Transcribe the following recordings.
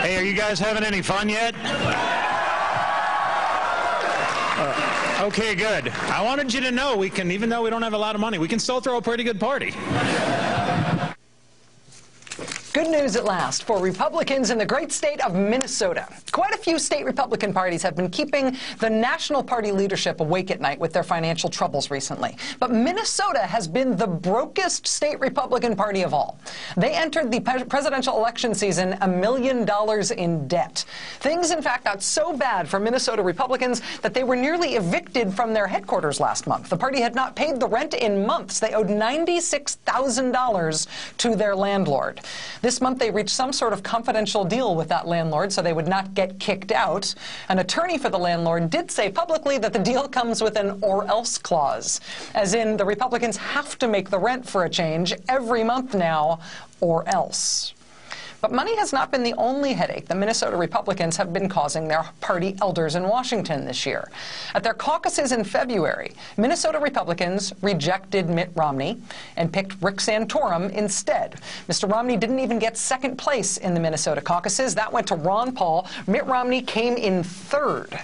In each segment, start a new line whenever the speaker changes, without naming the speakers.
Hey, are you guys having any fun yet? Okay, good. I wanted you to know we can, even though we don't have a lot of money, we can still throw a pretty good party.
Good news at last for Republicans in the great state of Minnesota. Quite a few state Republican parties have been keeping the national party leadership awake at night with their financial troubles recently. But Minnesota has been the brokest state Republican party of all. They entered the presidential election season $1 million in debt. Things, in fact, got so bad for Minnesota Republicans that they were nearly evicted from their headquarters last month. The party had not paid the rent in months. They owed $96,000 to their landlord. This month, they reached some sort of confidential deal with that landlord so they would not get kicked out. An attorney for the landlord did say publicly that the deal comes with an or-else clause, as in the Republicans have to make the rent for a change every month now, or else. But money has not been the only headache the Minnesota Republicans have been causing their party elders in Washington this year. At their caucuses in February, Minnesota Republicans rejected Mitt Romney and picked Rick Santorum instead. Mr. Romney didn't even get second place in the Minnesota caucuses. That went to Ron Paul. Mitt Romney came in third.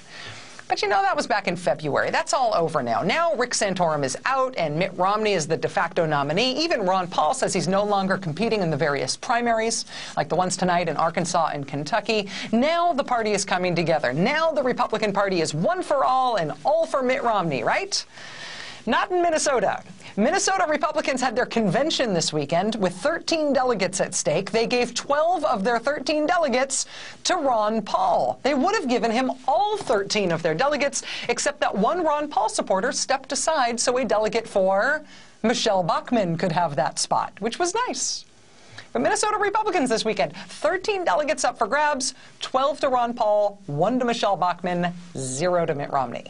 But you know, that was back in February. That's all over now. Now Rick Santorum is out and Mitt Romney is the de facto nominee. Even Ron Paul says he's no longer competing in the various primaries, like the ones tonight in Arkansas and Kentucky. Now the party is coming together. Now the Republican Party is one for all and all for Mitt Romney, right? Not in Minnesota. Minnesota Republicans had their convention this weekend with 13 delegates at stake. They gave 12 of their 13 delegates to Ron Paul. They would have given him all 13 of their delegates, except that one Ron Paul supporter stepped aside so a delegate for Michelle Bachmann could have that spot, which was nice. But Minnesota Republicans this weekend, 13 delegates up for grabs, 12 to Ron Paul, 1 to Michelle Bachmann, 0 to Mitt Romney.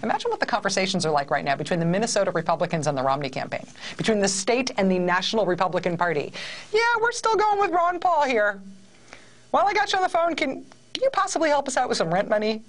Imagine what the conversations are like right now between the Minnesota Republicans and the Romney campaign, between the state and the National Republican Party. Yeah, we're still going with Ron Paul here. While I got you on the phone, can you possibly help us out with some rent money?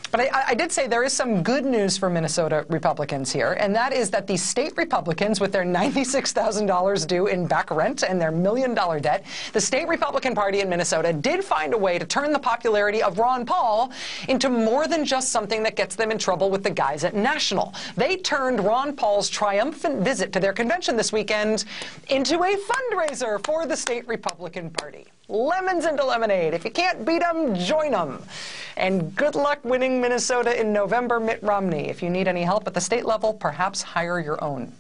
But I did say there is some good news for Minnesota Republicans here, and that is that the state Republicans, with their $96,000 due in back rent and their $1 million debt, the state Republican Party in Minnesota did find a way to turn the popularity of Ron Paul into more than just something that gets them in trouble with the guys at National. They turned Ron Paul's triumphant visit to their convention this weekend into a fundraiser for the state Republican Party. Lemons into lemonade. If you can't beat them, join them. And good luck winning Minnesota in November, Mitt Romney. If you need any help at the state level, perhaps hire your own.